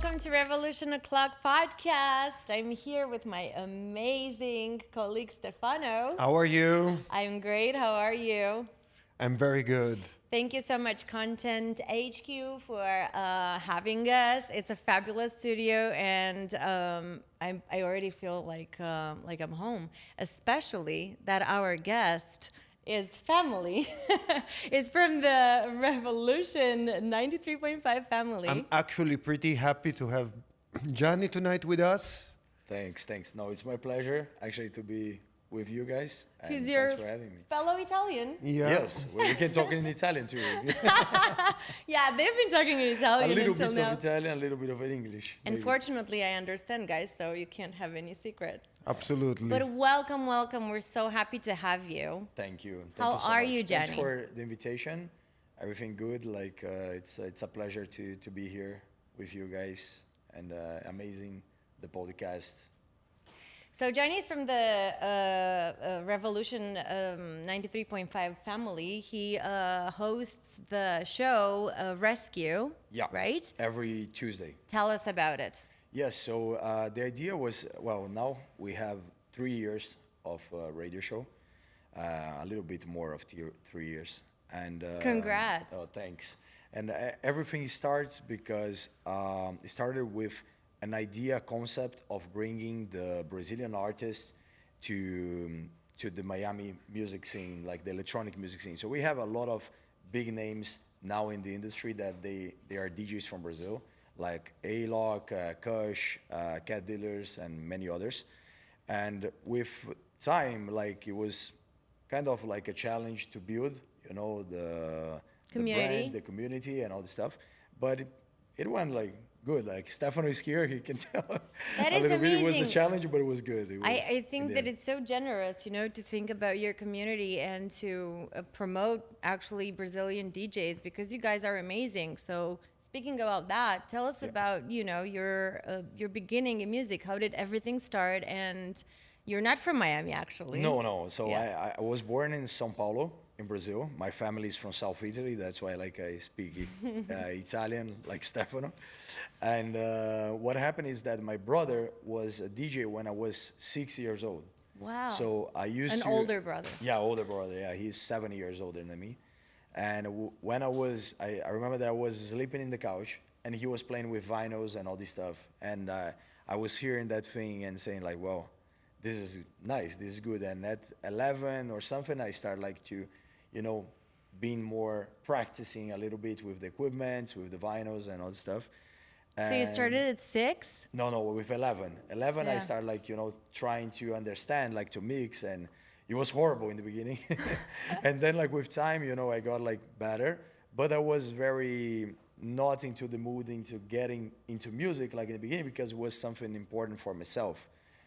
welcome to Revolution O'Clock podcast. I'm here with my amazing colleague Stefano. How are you? I'm great. How are you? I'm very good. Thank you so much, Content HQ, for having us. It's a fabulous studio, and I already feel like I'm home. Especially that our guest is family, is from the Revolution 93.5 family. I'm actually pretty happy to have Gianni tonight with us. Thanks. No, it's my pleasure actually to be with you guys. And He's your thanks for having me. fellow Italian. Yeah. Yes, well, we can talk in Italian too. Yeah, they've been talking in A Italian little until bit now. of Italian, a little bit of English. maybe. Unfortunately, I understand, guys, so you can't have any secrets. Absolutely. But welcome. We're so happy to have you. Thank you. How you so are much. you, Thanks Gianni? for the invitation. Everything good. Like it's a pleasure to be here with you guys and amazing the podcast. So Gianni is from the Revolution 93.5 family. He hosts the show Rescue, Yeah. right? Every Tuesday. Tell us about it. Yes, so the idea was, well, now we have 3 years of radio show, a little bit more of 3 years. And Congrats. Oh, thanks. And everything starts because it started with an idea concept of bringing the Brazilian artists to the Miami music scene, like the electronic music scene. So we have a lot of big names now in the industry that they are DJs from Brazil, like A-Lock, Kush, Cat Dealers, and many others. And with time, like it was kind of like a challenge to build, you know, the Community. brand, the community, and all the stuff. But it went like good. Like Stefano is here, he can tell That a is little bit. It was a amazing. challenge, but it was good. It was, I think in the that end. it's so generous, you know, to think about your community and to promote actually Brazilian DJs because you guys are amazing. So speaking about that, tell us about, you know, your beginning in music. How did everything start? And you're not from Miami, actually. No. So Yeah. I was born in São Paulo, in Brazil. My family is from South Italy. That's why I speak Italian, like Stefano. And what happened is that my brother was a DJ when I was 6 years old. Wow. So I used An to... older brother. Yeah, older brother. Yeah, he's 7 years older than me. And when I remember that I was sleeping in the couch and he was playing with vinyls and all this stuff. And I was hearing that thing and saying like, well, this is nice, this is good. And at 11 or something, I started like to, you know, being more practicing a little bit with the equipment, with the vinyls and all the stuff. So you And- started at 6? no, with 11. 11, I Yeah. started like, you know, trying to understand, like to mix, and it was horrible in the beginning. And then like with time, you know, I got like better, but I was very not into the mood into getting into music like in the beginning because it was something important for myself.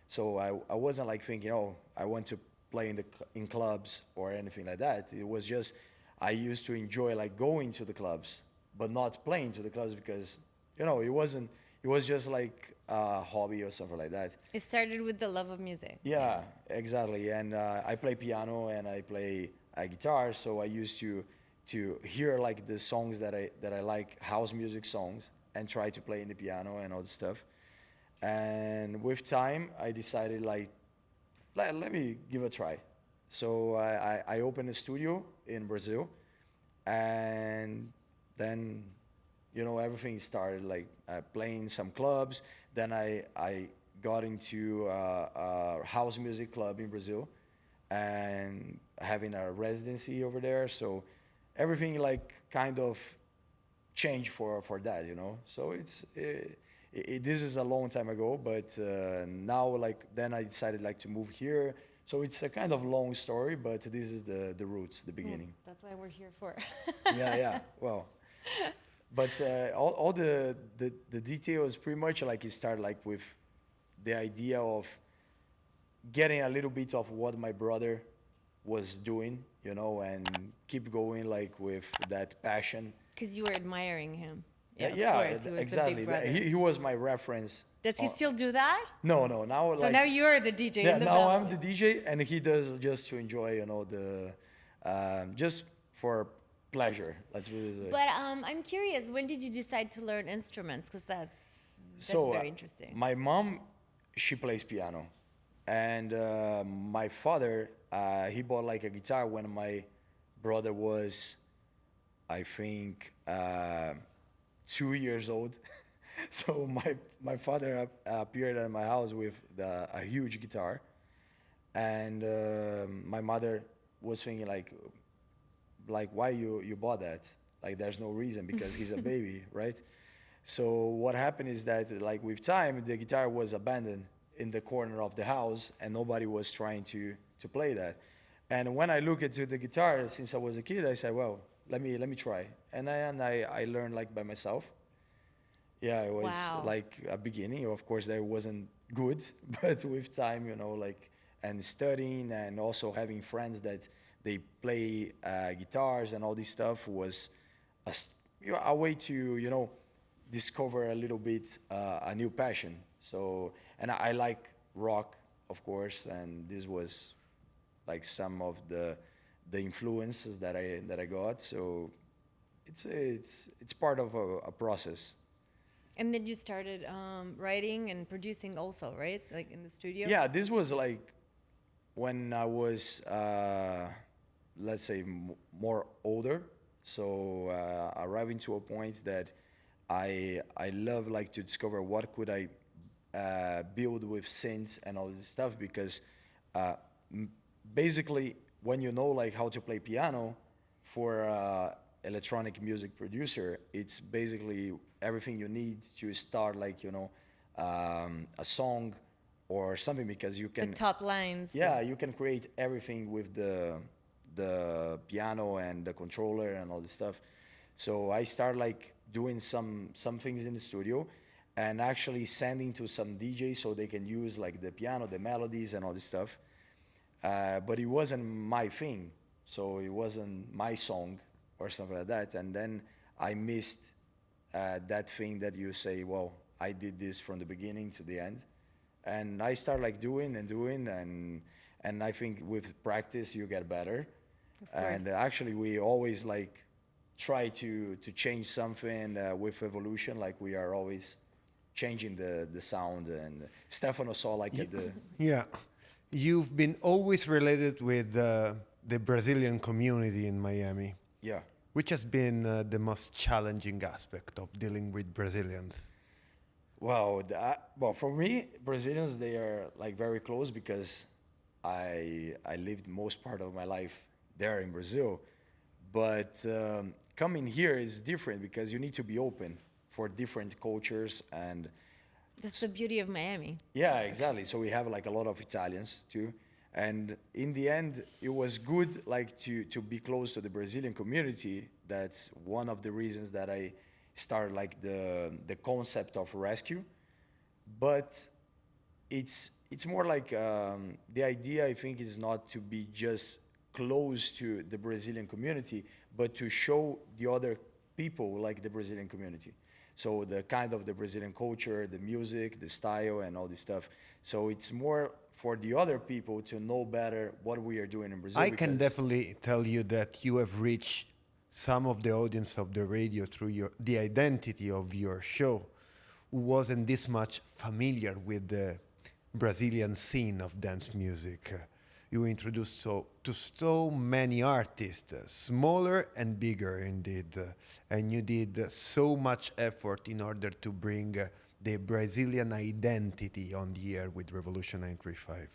So I wasn't like thinking, oh, I want to play in clubs or anything like that. It was just, I used to enjoy like going to the clubs, but not playing to the clubs because, you know, it was just like a hobby or something like that. It started with the love of music. Yeah, exactly. And I play piano and I play guitar, so I used to hear like the songs that I like, house music songs, and try to play in the piano and all the stuff. And with time, I decided like, let me give it a try. So I opened a studio in Brazil, and then, you know, everything started like playing some clubs. Then I got into a house music club in Brazil and having a residency over there. So everything like kind of changed for that, you know. So this is a long time ago, but now like then I decided like to move here. So it's a kind of long story, but this is the roots, the beginning. That's why we're here for. Yeah. Well, but all the details pretty much like it started like with the idea of getting a little bit of what my brother was doing, you know, and keep going like with that passion. Because you were admiring him. Yeah, of course. He was exactly. the big brother. He was my reference. Does he still do that? No. Now So like, now you're the DJ yeah, in the now family. I'm the DJ, and he does just to enjoy, you know, the just for pleasure. Let's put it this way. But I'm curious, when did you decide to learn instruments? Because that's So very interesting. my mom, she plays piano, and my father, he bought like a guitar when my brother was, I think, 2 years old. So my father appeared at my house with a huge guitar, and my mother was thinking like why you bought that? Like there's no reason because he's a baby, right? So what happened is that like with time the guitar was abandoned in the corner of the house and nobody was trying to play that. And when I looked into the guitar since I was a kid, I said, well, let me try. And I learned like by myself. Yeah, it was Wow. like a beginning. Of course, that wasn't good, but with time, like, and studying and also having friends that they play guitars and all this stuff was a way to, discover a little bit a new passion. So, and I like rock, of course, and this was like some of the influences that I got. So, it's part of a process. And then you started writing and producing also, right? Like in the studio? Yeah, this was like when I was, let's say, more older. So arriving to a point that I love like to discover what could I build with synths and all this stuff because basically when you know like how to play piano for electronic music producer, it's basically everything you need to start like a song or something because you can The top lines. yeah you can create everything with the piano and the controller and all this stuff. So I start like doing some things in the studio and actually sending to some DJs so they can use like the piano, the melodies and all this stuff. But it wasn't my thing, so it wasn't my song or something like that. And then I missed that thing that you say, well, I did this from the beginning to the end. And I start like doing and I think with practice you get better. And actually we always like try to change something with evolution, like we are always changing the sound. And Stefano saw like the Yeah. You've been always related with the Brazilian community in Miami. yeah. Which has been the most challenging aspect of dealing with Brazilians? Well, for me, Brazilians, they are like very close because I lived most part of my life there in Brazil. But coming here is different because you need to be open for different cultures and That's the beauty of Miami. yeah, exactly. So we have like a lot of Italians too. And in the end, it was good like to be close to the Brazilian community. That's one of the reasons that I started like the concept of rescue. But it's more like the idea I think is not to be just close to the Brazilian community, but to show the other people like the Brazilian community. So the kind of the Brazilian culture, the music, the style, and all this stuff. So it's more for the other people to know better what we are doing in Brazil. I can definitely tell you that you have reached some of the audience of the radio through the identity of your show, who wasn't this much familiar with the Brazilian scene of dance music. You introduced to so many artists, smaller and bigger indeed, and you did so much effort in order to bring the Brazilian identity on the air with Revolution 935.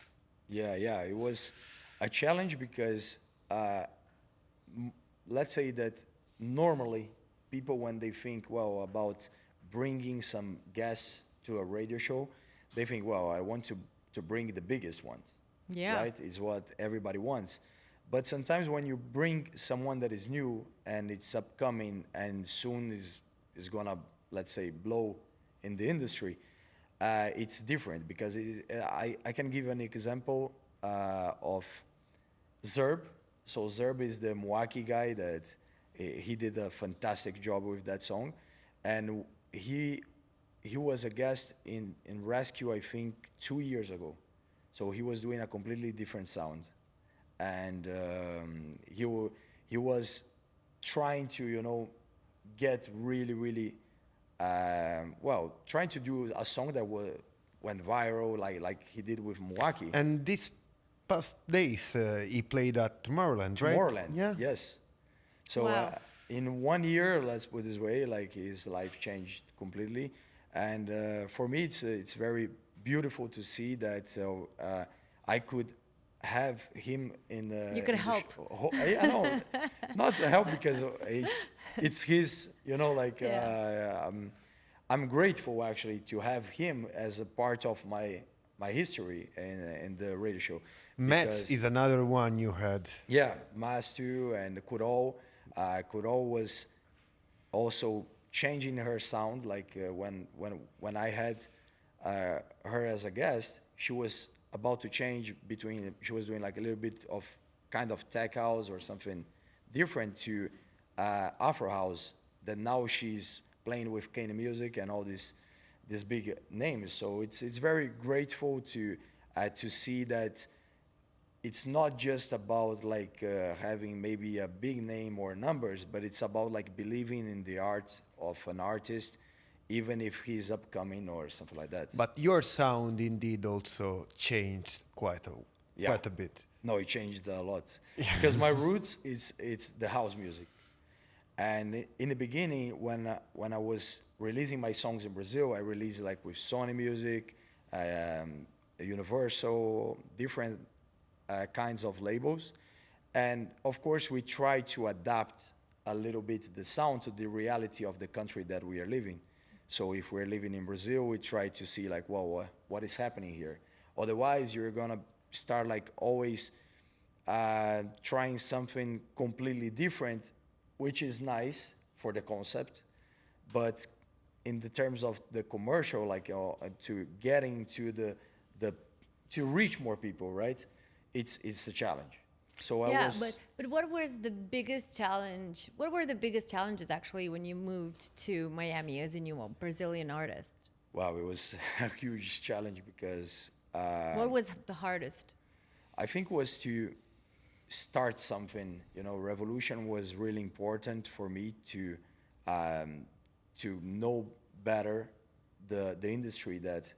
Yeah, it was a challenge because let's say that normally people when they think about bringing some guests to a radio show, they think I want to bring the biggest ones. Yeah. Right? Is what everybody wants. But sometimes when you bring someone that is new and it's upcoming and soon is gonna, let's say, blow in the industry, it's different because I can give an example of Zerb. So Zerb is the Mwaki guy that he did a fantastic job with that song, and he was a guest in Rescue I think 2 years ago. So he was doing a completely different sound, and he was trying to get really well, trying to do a song that went viral, like he did with Milwaukee. And these past days, he played at Tomorrowland, right? Tomorrowland, Yeah. yes. So Wow. in 1 year, let's put it this way, like his life changed completely. And for me, it's very beautiful to see that I could have him in the. You could in the help. I know, not to help because it's his, like. Yeah. I'm grateful actually to have him as a part of my history in the radio show. Matt because- is another one you had. yeah, Mastu and Kudol. Kudol was also changing her sound. Like when I had her as a guest, she was about to change between. She was doing like a little bit of kind of tech house or something different to Afro house. That now she's playing with Kane music and all these big names. So it's very grateful to see that it's not just about like having maybe a big name or numbers, but it's about like believing in the art of an artist, even if he's upcoming or something like that. But your sound indeed also changed quite a bit. No, it changed a lot because my roots it's the house music, and in the beginning when I was releasing my songs in Brazil, I released like with Sony Music, Universal, different kinds of labels, and of course we try to adapt a little bit the sound to the reality of the country that we are living. So if we're living in Brazil, we try to see like, well, what is happening here? Otherwise, you're gonna start like always trying something completely different, which is nice for the concept, but in the terms of the commercial, like to getting to the to reach more people, right? It's a challenge. So I Yeah, was. but what was the biggest challenge? What were the biggest challenges actually when you moved to Miami as a new Brazilian artist? Wow, it was a huge challenge because What was the hardest? I think was to start something. Revolution was really important for me to know better the industry that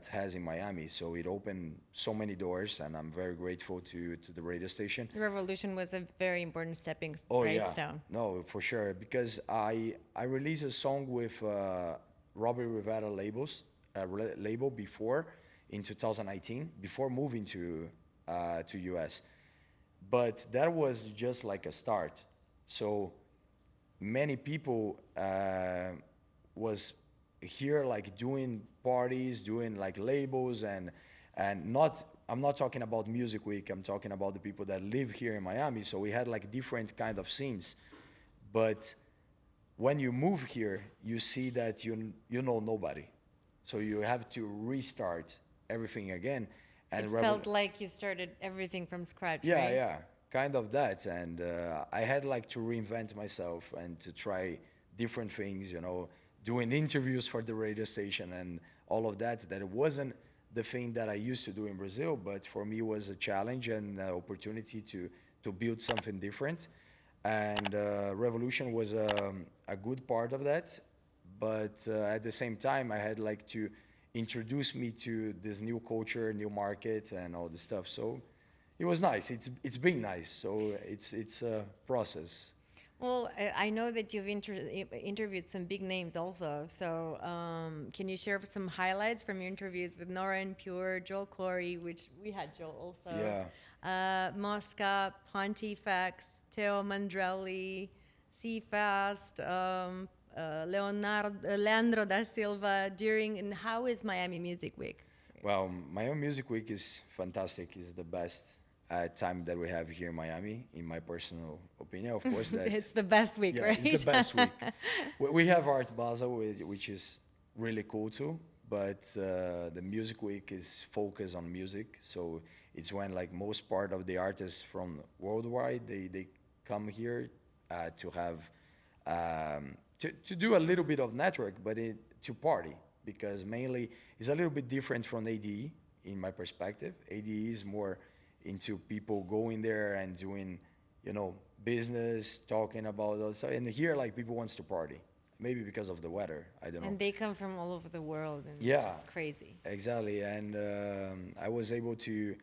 has in Miami. So it opened so many doors, and I'm very grateful to the radio station. The revolution was a very important stepping stone. No, for sure, because I released a song with Robbie Rivera label before in 2019, before moving to US. But that was just like a start. So many people was here like doing parties, doing like labels and not, I'm not talking about Music Week, I'm talking about the people that live here in Miami. So we had like different kind of scenes. But when you move here, you see that you know nobody. So you have to restart everything again. And It felt like you started everything from scratch, yeah, right? yeah, kind of that. And I had like to reinvent myself and to try different things, doing interviews for the radio station and all of that. That it wasn't the thing that I used to do in Brazil, but for me it was a challenge and an opportunity to build something different. And Revolution was a good part of that. But at the same time, I had like to introduce me to this new culture, new market, and all this stuff. So it was nice. It's been nice. So it's a process. Well, I know that you've interviewed some big names also. So can you share some highlights from your interviews with Nora and Pure, Joel Corey, which we had Joel also. Yeah. Mosca, Pontifex, Teo Mandrelli, Cfast, Leandro da Silva and how is Miami Music Week? Well, Miami Music Week is fantastic. It's the best time that we have here in Miami, in my personal opinion. Of course, It's the best week, yeah, right? it's the best week. We have Art Basel, which is really cool too. But the Music Week is focused on music, so it's when like most part of the artists from worldwide they come here to have to do a little bit of network, but to party, because mainly it's a little bit different from ADE in my perspective. ADE is more into people going there and doing, business, talking about those stuff. And here, like, people wants to party. maybe because of the weather. I don't know. And they come from all over the world, and Yeah. it's just crazy. Exactly, and I was able to.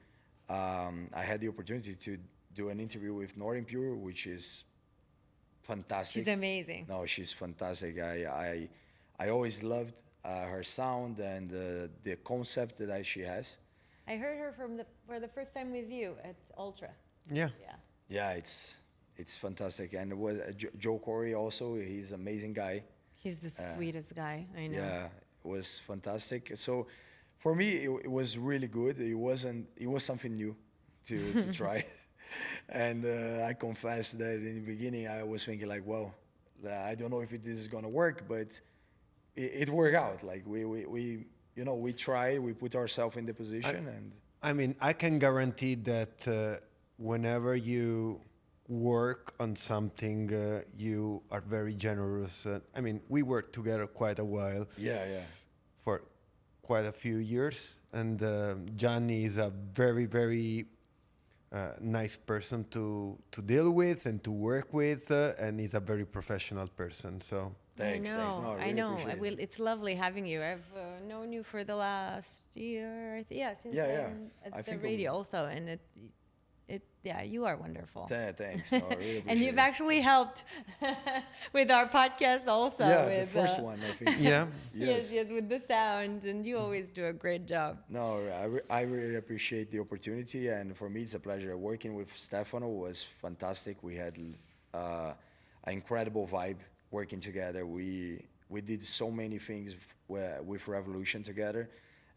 I had the opportunity to do an interview with Northern Pure, which is fantastic. She's amazing. No, she's fantastic. I always loved her sound and the concept that she has. I heard her for the first time with you at Ultra. Yeah. Yeah. Yeah, it's fantastic. And it was Joe Corey also. He's an amazing guy. He's the sweetest guy I know. Yeah, it was fantastic. So for me, it was really good. It was something new to try. And I confess that in the beginning, I was thinking like, well, I don't know if this is going to work, but it worked out. Like we tried, we put ourselves in the position. I mean, I can guarantee that whenever you work on something, you are very generous. I mean, we worked together quite a while. Yeah. For quite a few years, and Gianni is a very, very nice person to deal with and to work with, and he's a very professional person. So Thanks. No, I really know. appreciate it. It's lovely having you. I've known you for the last year. Since Yeah. I'm I at the think radio also, and you are wonderful. Thanks. No, I really appreciate And you've it. actually helped with our podcast also. Yeah, with, the first one, I think. So. yeah, Yes, with the sound, and you always do a great job. No, I really appreciate the opportunity, and for me, it's a pleasure. Working with Stefano was fantastic. We had an incredible vibe working together. We did so many things with Revolution together,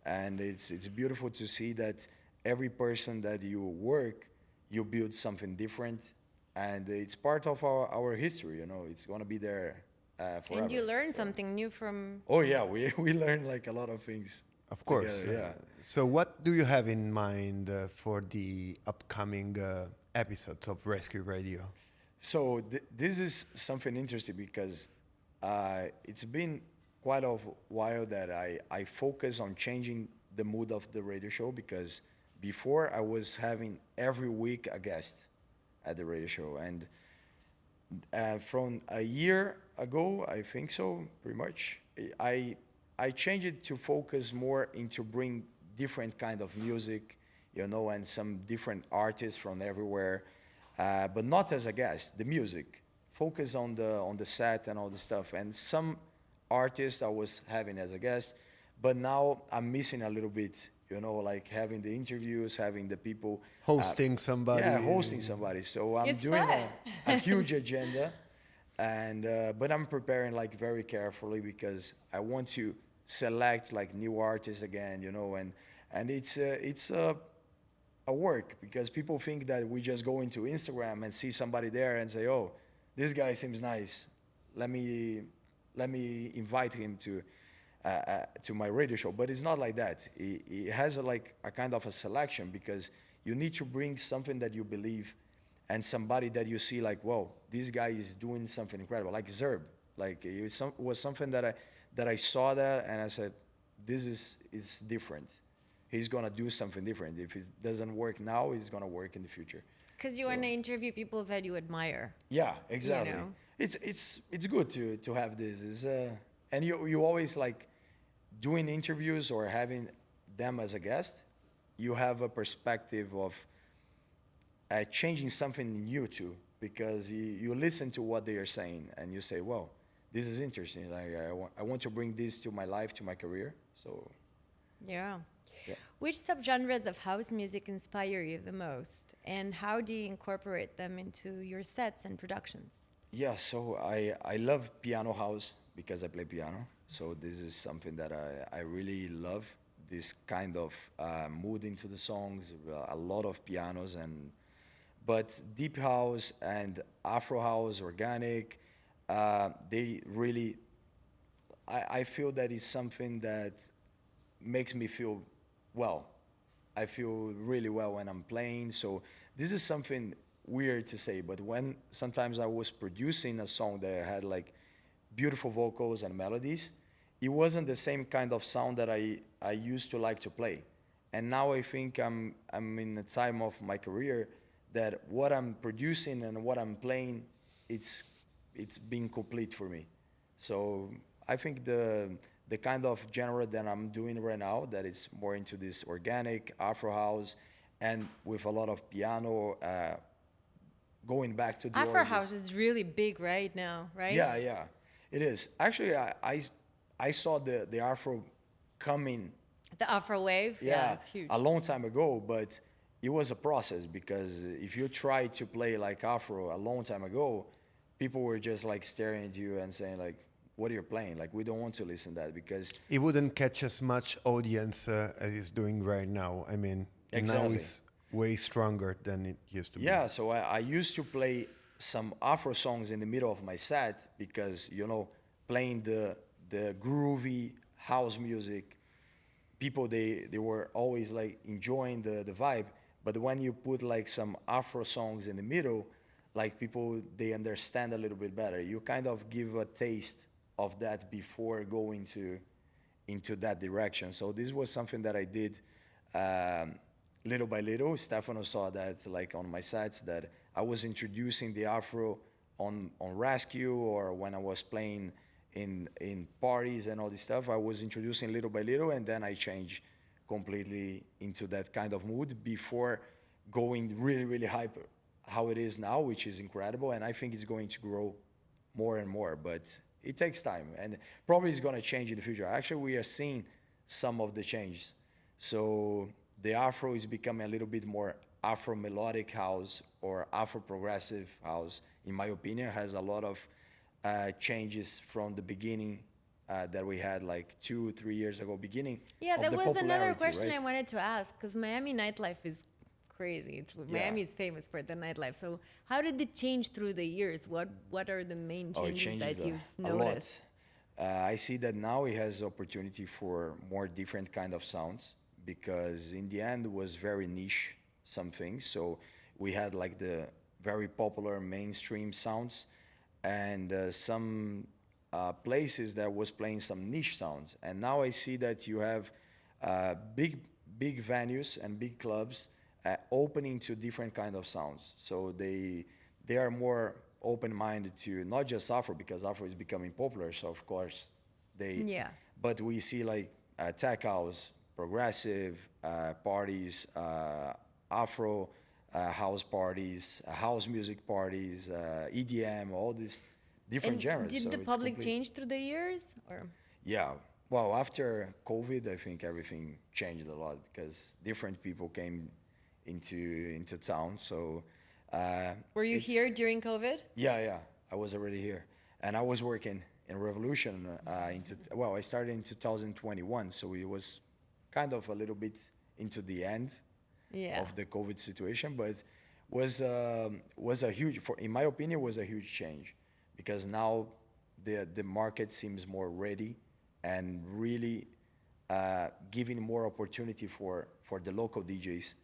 and it's beautiful to see that every person that you work, you build something different, and it's part of our history. It's going to be there forever. And you learn So- something new from. Oh yeah, we learned like a lot of things. of course. Together, yeah. So, what do you have in mind for the upcoming episodes of Rescue Radio? So this is something interesting because it's been quite a while that I focus on changing the mood of the radio show, because before I was having every week a guest at the radio show, and from a year ago, I think so, pretty much, I changed it to focus more into bring different kind of music, and some different artists from everywhere, but not as a guest. The music, focus on the set and all the stuff, and some artists I was having as a guest, but now I'm missing a little bit. Like having the interviews, having the people Hosting somebody. Yeah, hosting somebody. So I'm It's doing fun. a huge agenda, and but I'm preparing like very carefully, because I want to select like new artists again, and it's a work, because people think that we just go into Instagram and see somebody there and say, oh, this guy seems nice, let me invite him to my radio show. But it's not like that. It has a kind of a selection, because you need to bring something that you believe, and somebody that you see like, whoa, this guy is doing something incredible, like Zerb. Like it was something that I saw that, and I said, this is different. He's gonna do something different. If it doesn't work now, it's gonna work in the future. Because you want to interview people that you admire. Yeah, exactly. know? It's good to have this. And you always like doing interviews or having them as a guest. You have a perspective of changing something new too, because you listen to what they are saying and you say, well, this is interesting. Like I want to bring this to my life, to my career. So Yeah. Yeah. Which subgenres of house music inspire you the most, and how do you incorporate them into your sets and productions? yeah, so I love piano house because I play piano. So this is something that I really love. This kind of mood into the songs, a lot of pianos, but deep house and Afro house, organic, they really, I feel that is something that makes me feel well. I feel really well when I'm playing. So this is something weird to say, but when sometimes I was producing a song that had like beautiful vocals and melodies, it wasn't the same kind of sound that I used to like to play. And now I think I'm in a time of my career that what I'm producing and what I'm playing, it's being complete for me. So I think the kind of genre that I'm doing right now, that is more into this organic Afro house, and with a lot of piano, going back to the Afro house origins. is really big right now, right? Yeah, yeah, it is. Actually, I saw the Afro coming, The Afro wave, yeah, yeah, it's huge. a long time ago, but it was a process, because if you try to play like Afro a long time ago, people were just like staring at you and saying like, what are you playing? Like, we don't want to listen to that, because It wouldn't catch as much audience as it's doing right now. I mean, now Exactly. it's way stronger than it used to be. yeah, so I used to play some Afro songs in the middle of my set, because, playing the groovy house music, people, they were always like enjoying the vibe. But when you put like some Afro songs in the middle, like, people, they understand a little bit better. You kind of give a taste of that before going into that direction. So this was something that I did, little by little. Stefano saw that, like, on my sets, that I was introducing the Afro on Rescue, or when I was playing in parties and all this stuff. I was introducing little by little, and then I changed completely into that kind of mood before going really, really hyper, how it is now, which is incredible. And I think it's going to grow more and more, but it takes time, and probably it's going to change in the future. Actually, we are seeing some of the changes. So the Afro is becoming a little bit more Afro melodic house, or Afro progressive house, in my opinion. Has a lot of changes from the beginning, that we had like 2-3 years ago, beginning Yeah, of that the was another popularity, question right? I wanted to ask, because Miami nightlife is crazy. Miami is famous for the nightlife. So how did it change through the years? What are the main Oh, it changes changes that you've a noticed? lot. I see that now it has opportunity for more different kind of sounds, because in the end was very niche, some things. So we had like the very popular mainstream sounds, and some places that was playing some niche sounds. And now I see that you have big venues and big clubs opening to different kind of sounds. So they are more open-minded to not just Afro, because Afro is becoming popular. So of course Yeah. but we see like tech house, progressive parties, Afro house parties, house music parties, EDM, all these different And genres. did So the it's public complete. change through the years? Or Yeah. Well, after COVID, I think everything changed a lot, because different people came into town. So were you it's here during COVID? yeah, yeah. I was already here, and I was working in Revolution. Well, I started in 2021, so it was kind of a little bit into the end Yeah. of the COVID situation, but was a huge, in my opinion, was a huge change, because now the market seems more ready, and really giving more opportunity for the local DJs,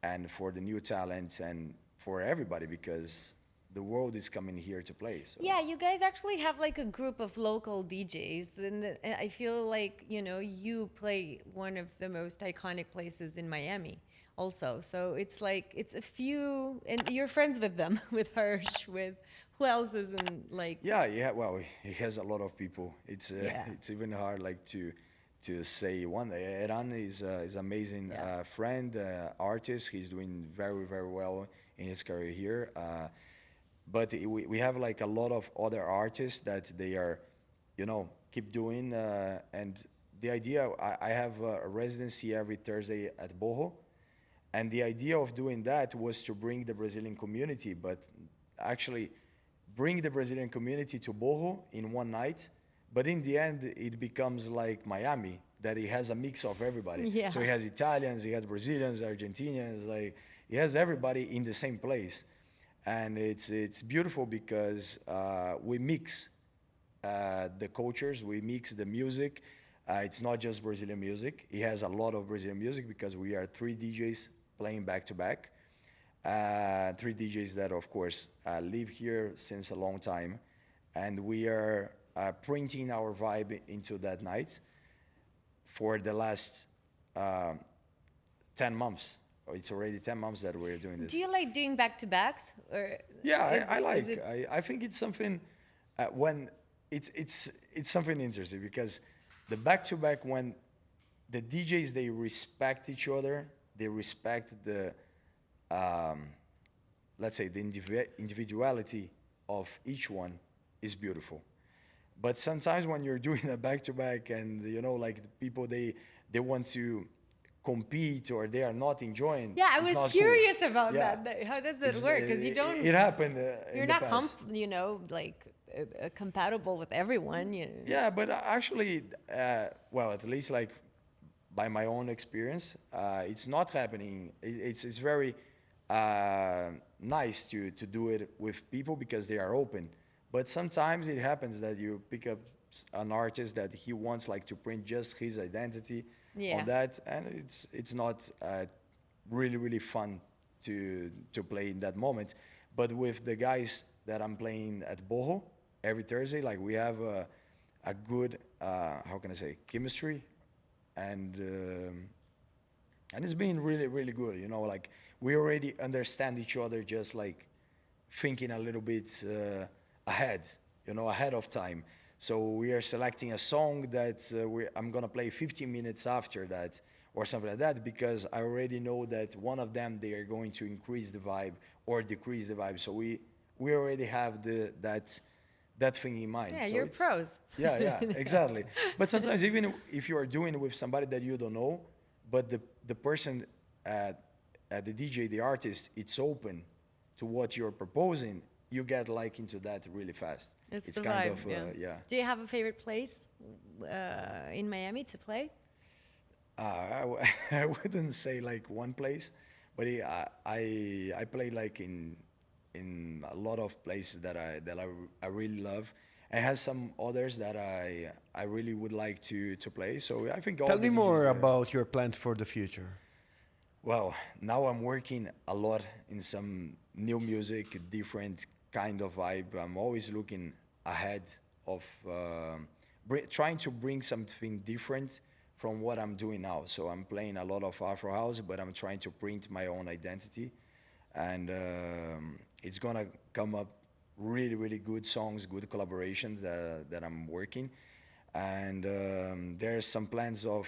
and for the new talents, and for everybody, because the world is coming here to play. So. Yeah, you guys actually have like a group of local DJs, and I feel like, you play one of the most iconic places in Miami also. So it's like, it's a few, and you're friends with them, with Hirsch, with who else is in, like, Yeah, yeah. Well, he has a lot of people. It's Yeah. it's even hard like to say one. Eran is amazing Yeah. friend, artist. He's doing very, very well in his career here. But we have like a lot of other artists that they are, keep doing. And the idea, I have a residency every Thursday at Boho, and the idea of doing that was to bring the Brazilian community, but actually bring the Brazilian community to Boho in one night. But in the end, it becomes like Miami, that it has a mix of everybody. Yeah. So it has Italians, it has Brazilians, Argentinians, like it has everybody in the same place. And it's beautiful, because we mix the cultures, we mix the music. It's not just Brazilian music. It has a lot of Brazilian music, because we are 3 DJs playing back to back. 3 DJs that, of course, live here since a long time. And we are printing our vibe into that night for the last 10 months. It's already 10 months that we're doing this. do you like doing back-to-backs? Or Yeah, is I like. it- I think it's something when it's something interesting because the back-to-back, when the DJs, they respect each other, they respect the let's say the individuality of each one is beautiful. But sometimes when you're doing a back-to-back and like the people, they want to compete or they are not enjoying. Yeah, I it's was not curious cool. about Yeah. that. How does that work? Because you don't. It happened You're in the not past. like compatible with everyone. Yeah, but actually, well, at least like by my own experience, it's not happening. It's very nice to do it with people because they are open. But sometimes it happens that you pick up an artist that he wants like to print just his identity on that, and it's not really fun to play in that moment. But with the guys that I'm playing at Boho every Thursday, like we have a good how can I say, chemistry, and it's been really good. Like we already understand each other, just like thinking a little bit ahead, ahead of time. So we are selecting a song that I'm gonna play 15 minutes after that or something like that, because I already know that one of them, they are going to increase the vibe or decrease the vibe. So we already have that thing in mind. Yeah, so you're pros. Yeah, exactly. But sometimes even if you are doing it with somebody that you don't know, but the person the DJ, the artist, it's open to what you're proposing, you get like into that really fast. It's the kind vibe, of yeah. Do you have a favorite place in Miami to play? I wouldn't say like one place, but I play like in a lot of places that I really love, and has some others that I really would like to play. So I think all Tell the me more DJs there. about your plans for the future. Well, now I'm working a lot in some new music, different kind of vibe. I'm always looking ahead of trying to bring something different from what I'm doing now. So I'm playing a lot of Afro house, but I'm trying to print my own identity, and it's gonna come up really good songs, good collaborations that I'm working, and there's some plans of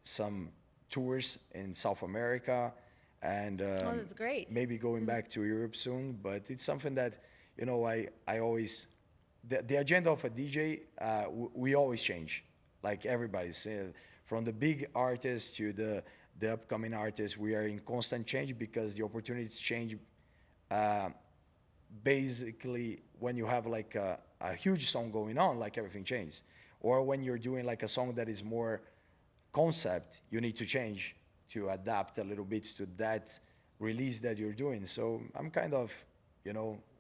some tours in South America, and Oh, that's great. maybe going back to Europe soon. But it's something that I always the agenda of a DJ, we always change, like everybody's from the big artists to the upcoming artists. We are in constant change because the opportunities change. Basically, when you have like a huge song going on, like everything changes, or when you're doing like a song that is more concept, you need to change to adapt a little bit to that release that you're doing. So I'm kind of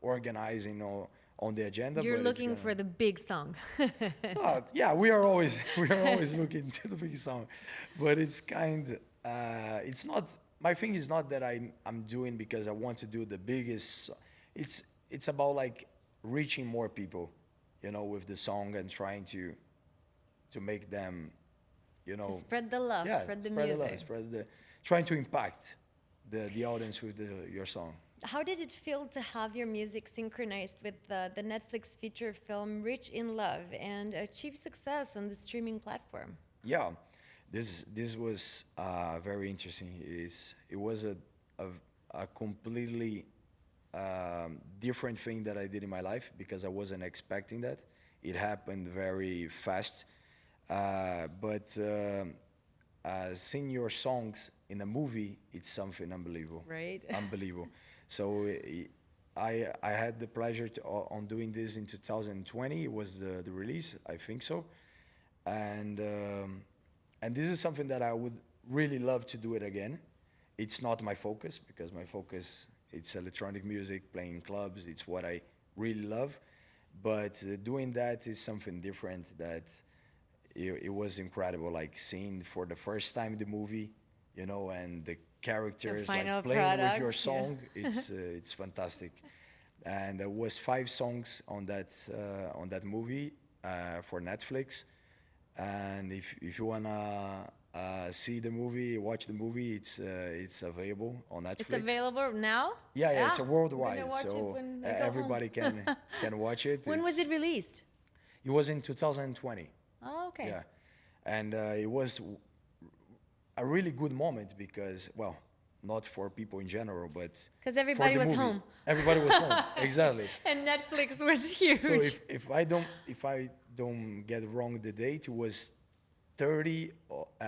organizing on the agenda. You're but looking for the big song. yeah, we are always looking to the big song, but it's it's not, my thing is not that I'm doing because I want to do the biggest. It's about like reaching more people, with the song, and trying to make them, To spread the love, yeah, spread the love, music. trying to impact the audience with your song. How did it feel to have your music synchronized with the Netflix feature film Rich in Love and achieve success on the streaming platform? Yeah, this was very interesting. It was a completely different thing that I did in my life, because I wasn't expecting that. It happened very fast. But seeing your songs in a movie, it's something unbelievable. Right. Unbelievable. So I had the pleasure on doing this in 2020. It was the release, I think so. And this is something that I would really love to do it again. It's not my focus, because my focus, it's electronic music, playing clubs. It's what I really love. But doing that is something different that it was incredible, like seeing for the first time the movie, and the characters like playing with your song. It's fantastic. And there was 5 songs on that movie for Netflix. And if you wanna see the movie, watch the movie, it's available on Netflix. It's available now? Yeah, it's a worldwide, We're gonna watch so it when I go everybody home. can watch it. When was it released? It was in 2020. Oh, okay. Yeah, and it was a really good moment because, well, not for people in general, but Because for everybody the was movie. home. Everybody was home. Exactly. And Netflix was huge. So if I don't get wrong the date, it was 30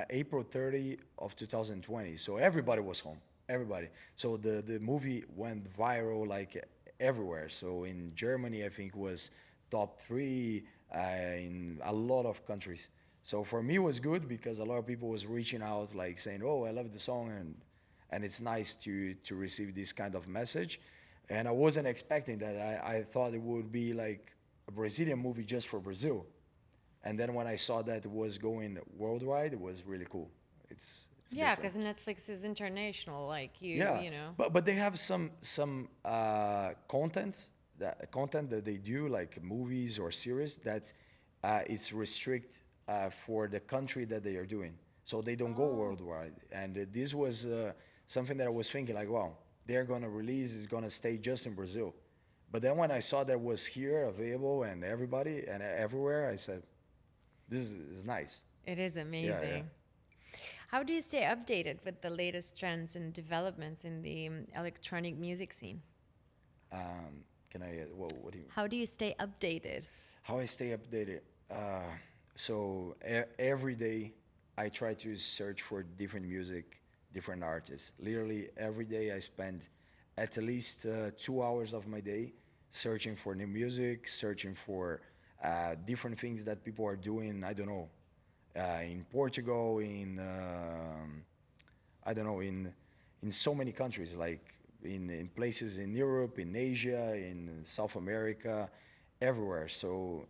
April 30 of 2020. So everybody was home. Everybody. So the movie went viral like everywhere. So in Germany, I think was top 3 in a lot of countries. So for me, it was good because a lot of people was reaching out, like saying, "Oh, I love the song," and it's nice to receive this kind of message. And I wasn't expecting that. I thought it would be like a Brazilian movie just for Brazil. And then when I saw that it was going worldwide, it was really cool. It's yeah, different. because Netflix is international. Like Yeah, you know. but they have some content that they do, like movies or series, that it's restrict for the country that they are doing, so they don't go worldwide. And this was something that I was thinking like, wow, they're gonna release, it's gonna stay just in Brazil. But then when I saw that was here available and everybody and everywhere, I said, this is nice. It is amazing. Yeah. How do you stay updated with the latest trends and developments in the electronic music scene? Can I? What do you? How do you stay updated? How I stay updated? So every day, I try to search for different music, different artists. Literally every day, I spend at least 2 hours of my day searching for new music, searching for different things that people are doing. I don't know, in Portugal, in I don't know, in so many countries, like in places in Europe, in Asia, in South America, everywhere. So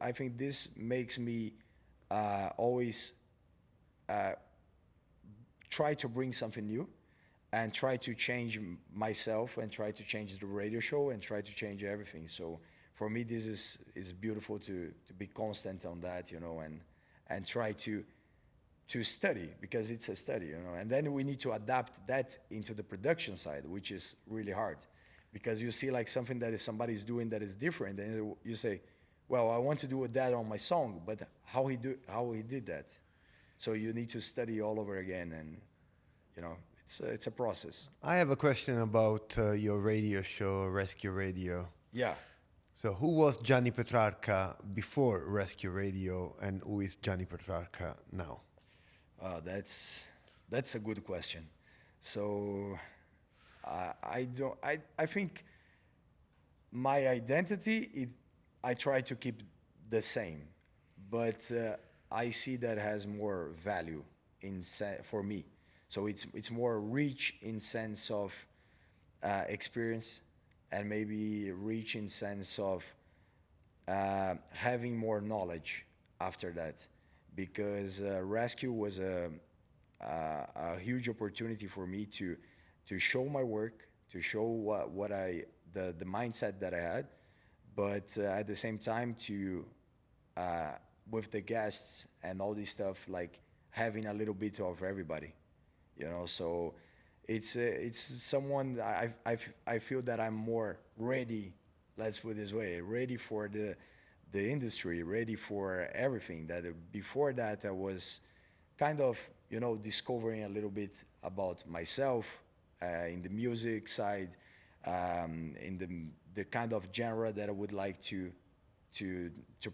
I think this makes me always try to bring something new and try to change myself and try to change the radio show and try to change everything. So for me, this is beautiful to be constant on that, you know, and try to study, because it's a study, you know. And then we need to adapt that into the production side, which is really hard, because you see like something that is somebody's doing that is different, and you say, well, I want to do that on my song, but how he did that? So you need to study all over again, and you know, it's a process. I have a question about your radio show, Rescue Radio. Yeah. So who was Gianni Petrarca before Rescue Radio, and who is Gianni Petrarca now? That's a good question. So I think my identity, I try to keep the same, but I see that has more value for me. So it's more rich in sense of experience, and maybe rich in sense of having more knowledge after that, because Rescue was a huge opportunity for me to show my work, to show what the mindset that I had, but at the same time to with the guests and all this stuff, like having a little bit of everybody, you know. So it's someone I feel that I'm more ready. Let's put it this way, ready for the industry, ready for everything. That before that I was kind of, you know, discovering a little bit about myself in the music side, in the kind of genre that I would like to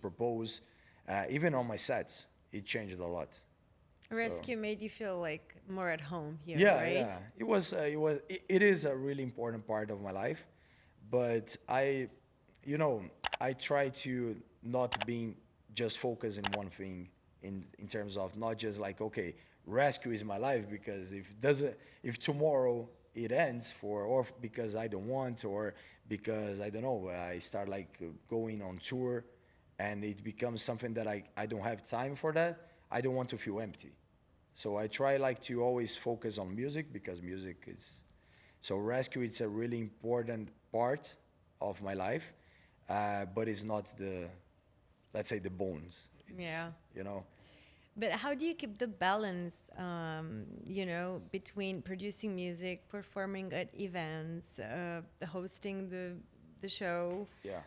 propose. Even on my sets, it changed a lot. Rescue made you feel like more at home here, Yeah, right? yeah. It is a really important part of my life, but I try to not being just focused in one thing, in terms of not just like, okay, Rescue is my life, because if tomorrow it ends or because I don't want, or because I don't know, I start like going on tour and it becomes something that I don't have time for that, I don't want to feel empty. So I try like to always focus on music, because music is, so Rescue, it's a really important part of my life, but it's not let's say the bones. It's, Yeah. you know. But how do you keep the balance, you know, between producing music, performing at events, hosting the show, Yeah.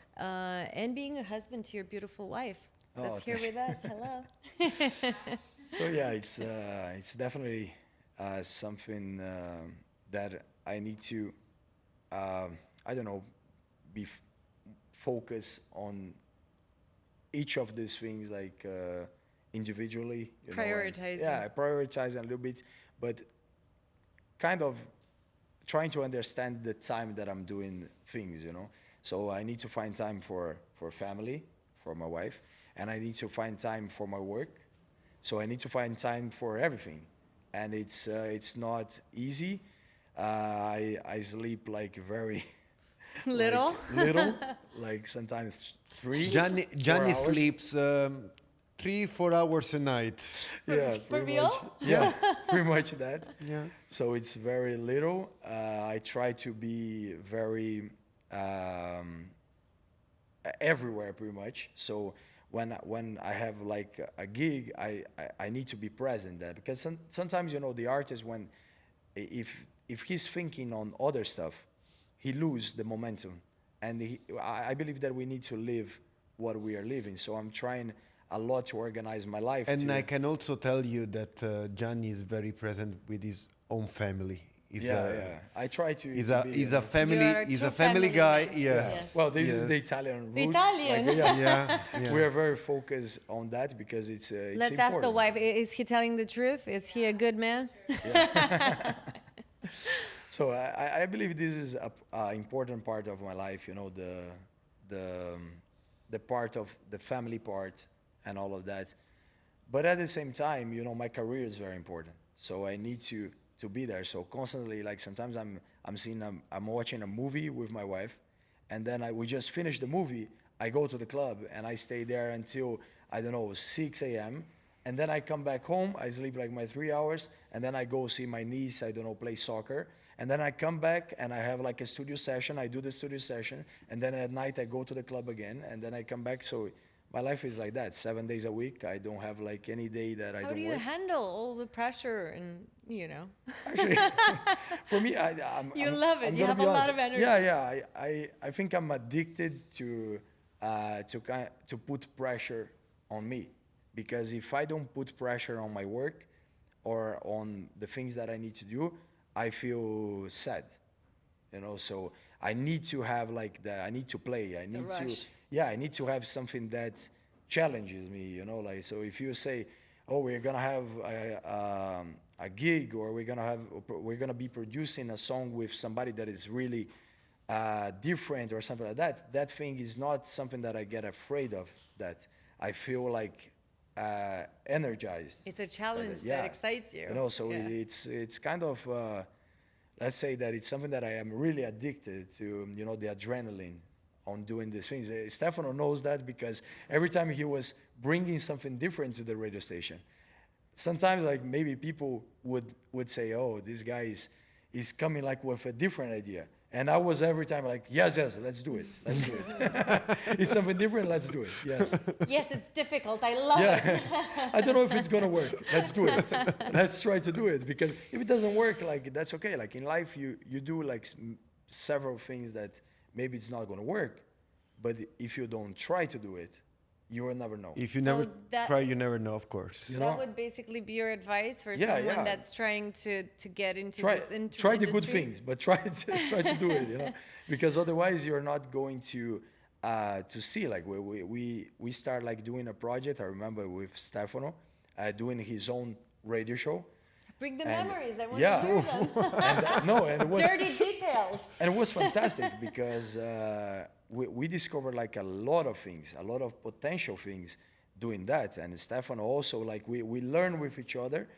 and being a husband to your beautiful wife. Oh, That's here with us. Hello. So yeah, it's definitely something that I need to, I don't know, be focus on each of these things like individually. You know, and- Prioritizing. yeah, prioritizing a little bit, but kind of trying to understand the time that I'm doing things. You know, so I need to find time for family, for my wife, and I need to find time for my work. So I need to find time for everything, and it's not easy. I sleep like very Little. like, little, like sometimes 3. Gianni 4 hours. sleeps 3-4 hours a night. Yeah, For pretty real? much. Yeah, pretty much that. Yeah. So it's very little. I try to be very everywhere, pretty much. So when I have like a gig, I need to be present there because sometimes you know the artist when if he's thinking on other stuff, he lose the momentum, and I believe that we need to live what we are living. So I'm trying a lot to organize my life. And I can also tell you that Gianni is very present with his own family. Yeah. I try to. He's to a be, he's you a know. family You are a he's true a family guy. family man. Yeah. Yes. Well, this Yeah. is the Italian roots. Italian. Like, Yeah. Yeah. We are very focused on that because it's Let's important. ask the wife. Is he telling the truth? Is he a good man? So I believe this is a important part of my life. You know, the part of the family part and all of that. But at the same time, you know, my career is very important. So I need to be there. So constantly, like sometimes I'm watching a movie with my wife, and then we just finish the movie. I go to the club and I stay there until I don't know 6 a.m. And then I come back home. I sleep like my 3 hours, and then I go see my niece. I don't know, play soccer. And then I come back and I have like a studio session. I do the studio session, and then at night I go to the club again, and then I come back. So my life is like that, 7 days a week. I don't have like any day that I How don't do you work. handle all the pressure and Actually, for me, I'm You I'm- love it. I'm You gonna have be a lot honest. of energy. Yeah. I think I'm addicted to put pressure on me, because if I don't put pressure on my work or on the things that I need to do, I feel sad. You know, so I need to have like I need to play. I need to, rush. I need to have something that challenges me. You know, like so if you say, oh, we're gonna have a gig, or we're gonna be producing a song with somebody that is really different or something like that. That thing is not something that I get afraid of. That I feel like energized. it's a challenge Yeah. that excites you. You know, so Yeah. it's kind of let's say that it's something that I am really addicted to. You know, the adrenaline on doing these things. Stefano knows that because every time he was bringing something different to the radio station, sometimes like maybe people would say, oh, this guy is coming like with a different idea. And I was every time like, yes, let's do it. Let's do it. It's something different, let's do it. Yes. Yes, it's difficult. I love it. Yeah. I don't know if it's going to work. Let's do it. Let's try to do it. Because if it doesn't work, like that's okay. Like in life, you do like several things that maybe it's not going to work. But if you don't try to do it, you will never know. If you So never that- try, you never know, of course. You That know? would basically be your advice for Yeah, someone yeah. that's trying to get into Try this try the good industry? things, but try to do it. You know, because otherwise you're not going to see. Like we start like doing a project. I remember with Stefano doing his own radio show. Bring the And- memories. I want yeah. to hear them. And it was Dirty details. and it was fantastic because we discovered like a lot of things, a lot of potential things doing that. And Stefano also, like we learn with each other,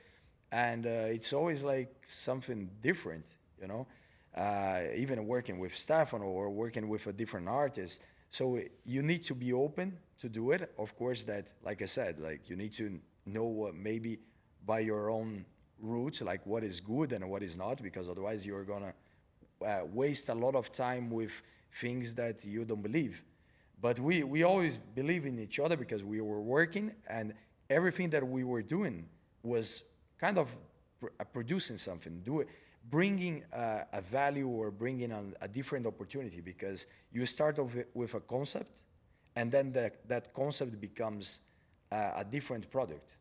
and it's always like something different, you know, even working with Stefano or working with a different artist. So you need to be open to do it. Of course, that, like I said, like you need to know what maybe by your own roots, like what is good and what is not, because otherwise you're gonna waste a lot of time with things that you don't believe. But we always believe in each other because we were working, and everything that we were doing was kind of producing something, bringing a value or bringing a different opportunity, because you start off with a concept, and then that concept becomes a different product.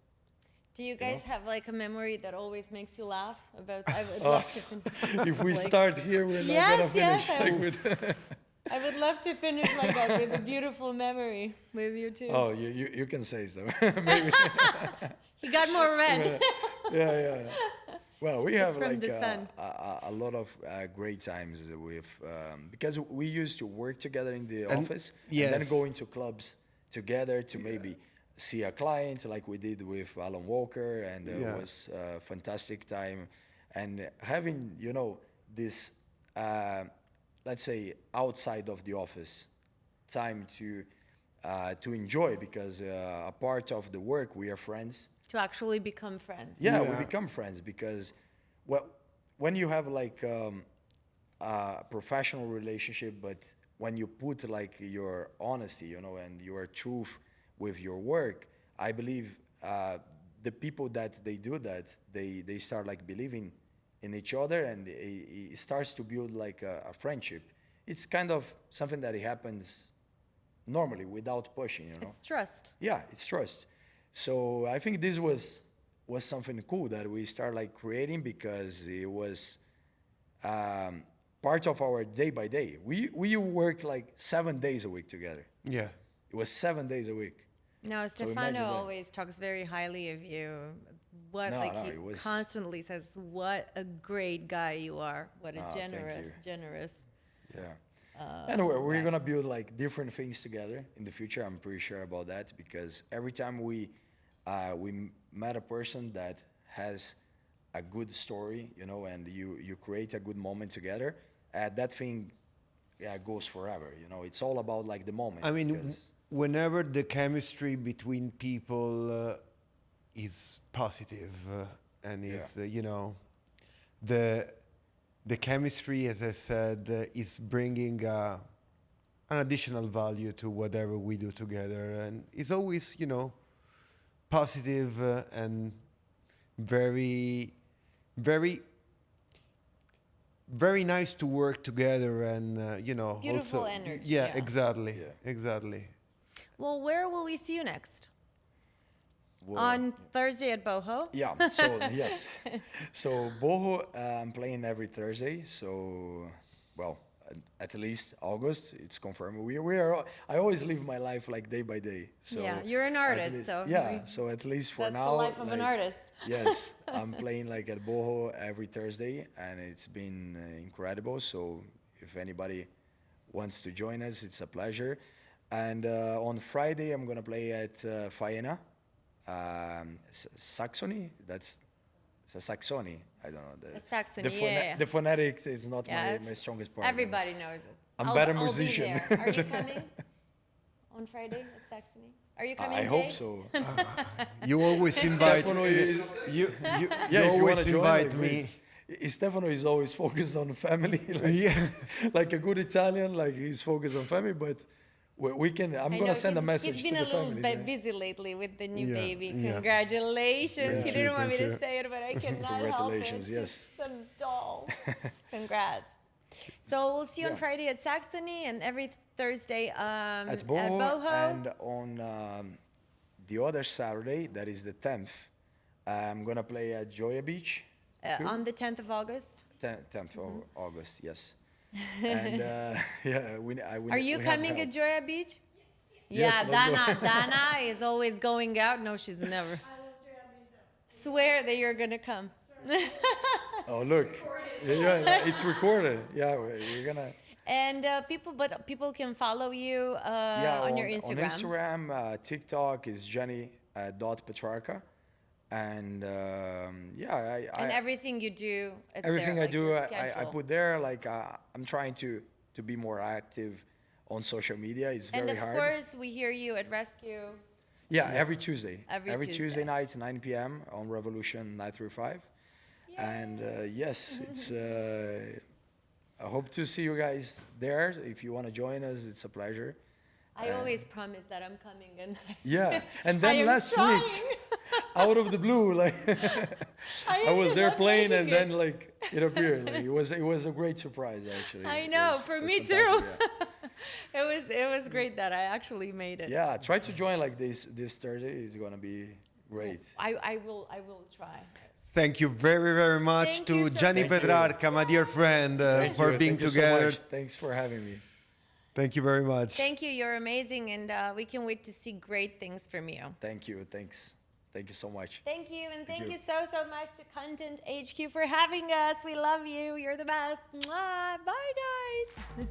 Do you guys have like a memory that always makes you laugh about? I would love to finish. If we like, start here, we're not gonna finish. I would love to finish like that with a beautiful memory with you too. Oh, you can say so. Maybe. He got more red. Yeah. Well, we have from like the sun. a lot of great times with because we used to work together in the office, and then go into clubs together to maybe see a client, like we did with Alan Walker, and it was a fantastic time. And having, you know, this, let's say, outside of the office time to enjoy, because a part of the work, we are friends. To actually become friends. Yeah, we become friends, because when you have like a professional relationship, but when you put like your honesty, you know, and your truth with your work, I believe the people that they do that, they start like believing in each other, and it starts to build like a friendship. It's kind of something that happens normally without pushing, you know. It's trust. Yeah, it's trust. So I think this was something cool that we started like creating, because it was part of our day by day. We work like 7 days a week together. Yeah. It was 7 days a week. No, Stefano always talks very highly of you. He constantly says, what a great guy you are. What a generous. Yeah. And we're going to build like different things together in the future. I'm pretty sure about that, because every time we met a person that has a good story, you know, and you create a good moment together, that thing goes forever. You know, it's all about like the moment. I mean, whenever the chemistry between people is positive and is, you know, the chemistry, as I said, is bringing an additional value to whatever we do together, and it's always, you know, positive and very, very, very nice to work together, and you know, beautiful also energy. Yeah, exactly. Well, where will we see you next? Well, on Thursday at Boho? Yeah, so yes. So Boho, I'm playing every Thursday. So, well, at least August, it's confirmed. I always live my life like day by day. So yeah, you're an artist, so. Yeah, so at least for that's now. That's the life of an artist. Yes, I'm playing like at Boho every Thursday, and it's been incredible. So if anybody wants to join us, it's a pleasure. And on Friday, I'm going to play at Faena. Saxony, it's a Saxony. I don't know. Saxony, the phonetics is not my strongest part. Everybody knows it. I'm a better musician. Be there. Are you coming on Friday at Saxony? Are you coming, I Jay? hope so. You always invite me. You always invite me. Stefano is always focused on family. Like a good Italian, like he's focused on family, but we can. I'm gonna send a message to the family. He's been a little bit busy lately with the new baby. Congratulations! He didn't want me to say it, but I cannot help it. Congratulations! Yes. He's a doll. Congrats. So we'll see you on Friday at Saxony, and every Thursday at Boho. And on the other Saturday, that is the 10th, I'm gonna play at Joya Beach. On the 10th of August. 10th of August, yes. And Are you coming at Joya Beach? Yes, yeah, Dana is always going out. No, she's never. I love Joya Beach though. Swear that you're gonna come. Oh look, it's recorded. Yeah, you're gonna. And people can follow you on your Instagram. On Instagram, TikTok is Gianni Petrarca. And and everything you do, it's everything there, I like do, I put there. Like I'm trying to be more active on social media. It's very hard. And of course, we hear you at Rescue. Yeah, every Tuesday. Every Tuesday night, 9 p.m. on Revolution 935. And yes, it's. I hope to see you guys there. If you want to join us, it's a pleasure. I always promise that I'm coming, and and then last week, out of the blue, like I was there playing, and then like It appeared. Like, it was a great surprise, actually. I It know, was- for it was me too. fantastic, yeah. It was great that I actually made it. Yeah, try to join like this Thursday. It's gonna be great. I will try. Thank you very, very much Thank you to so Gianni much. Thank you. Petrarca, my dear friend, Thank for you. being Thank you so together. much. Thanks for having me. Thank you very much. Thank you. You're amazing, and we can wait to see great things from you. Thank you. Thanks. Thank you so much. Thank you, and thank you. you so much to Content HQ for having us. We love you. You're the best. Mwah. Bye, guys.